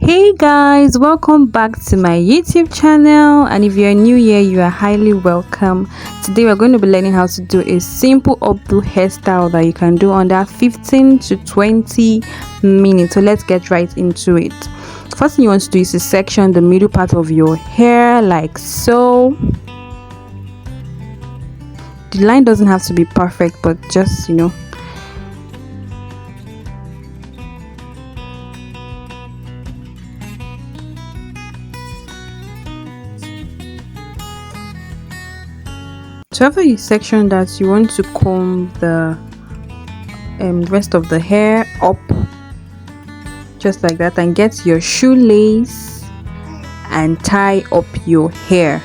Hey guys, welcome back to my YouTube channel, and if you're new here, you are highly welcome. Today we're going to be learning how to do a simple updo hairstyle that you can do under 15 to 20 minutes. So let's get right into it. First thing you want to do is to section the middle part of your hair like so. The line doesn't have to be perfect, but just So after you section that, you want to comb the rest of the hair up just like that, and get your shoelace and tie up your hair.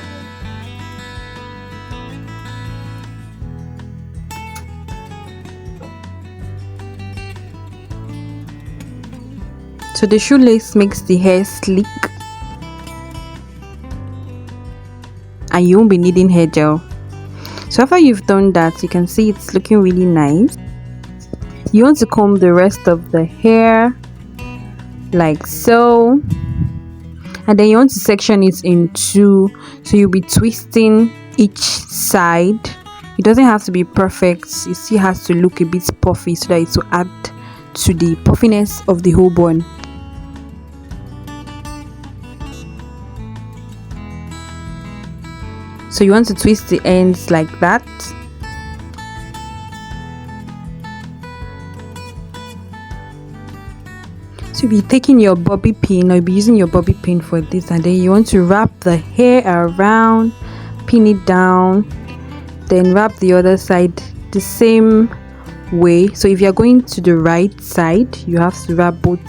So the shoelace makes the hair sleek and you won't be needing hair gel. So after you've done that, you can see it's looking really nice. You want to comb the rest of the hair like so, and then you want to section it in two, so you'll be twisting each side. It doesn't have to be perfect, it still has to look a bit puffy so that it will add to the puffiness of the whole bun. So you want to twist the ends like that. So you'll be taking your bobby pin, or you'll be using your bobby pin for this, and then you want to wrap the hair around, pin it down, then wrap the other side the same way. So if you're going to the right side, you have to wrap both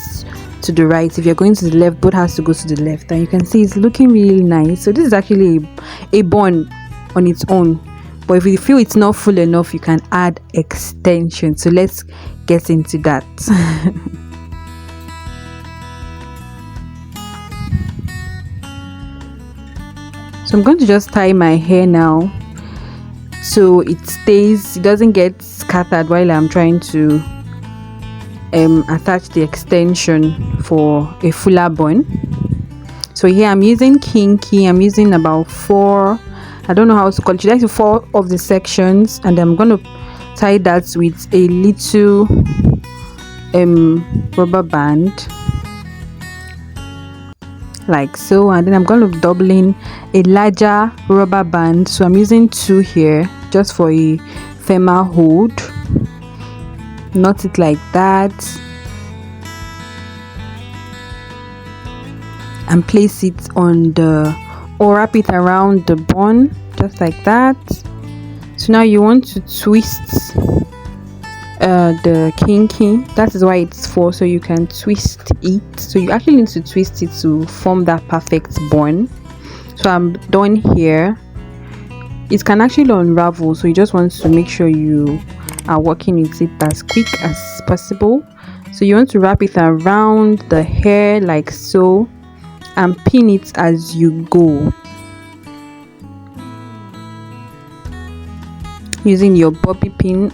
to the right. If you're going to the left, both has to go to the left, and you can see it's looking really nice. So this is actually a bun on its own, but if you feel it's not full enough, you can add extension. So let's get into that. So I'm going to just tie my hair now so it doesn't get scattered while I'm trying to attach the extension for a fuller bun. So here I'm using kinky. I'm using about 4, I don't know how to call it, like 4 of the sections, and I'm going to tie that with a little rubber band like so, and then I'm going to double in a larger rubber band. So I'm using 2 here just for a firmer hold. Knot it like that and place it on or wrap it around the bun just like that. So now you want to twist the kinky. That is why it's 4, so you can twist it. So you actually need to twist it to form that perfect bun. So I'm done here. It can actually unravel, so you just want to make sure you are working with it as quick as possible. So you want to wrap it around the hair like so and pin it as you go using your bobby pin.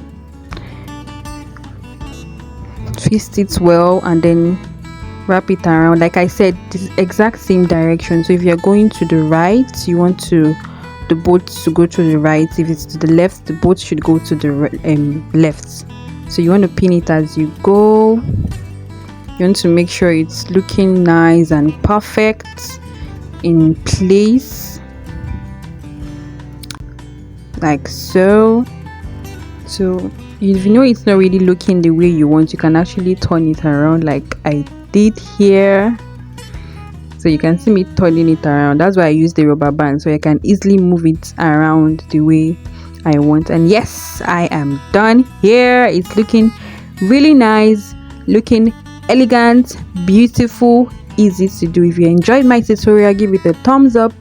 Twist it well and then wrap it around. Like I said, this exact same direction. So if you're going to the right, you want the boat to go to the right. If it's to the left, the boat should go to the left. So you want to pin it as you go. You want to make sure it's looking nice and perfect in place like so. So if you know it's not really looking the way you want, you can actually turn it around like I did here. So you can see me turning it around. That's why I use the rubber band, so I can easily move it around the way I want. And yes, I am done here. It's looking really nice, looking elegant, beautiful, easy to do. If you enjoyed my tutorial, give it a thumbs up,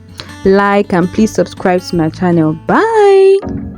like, and please subscribe to my channel. Bye.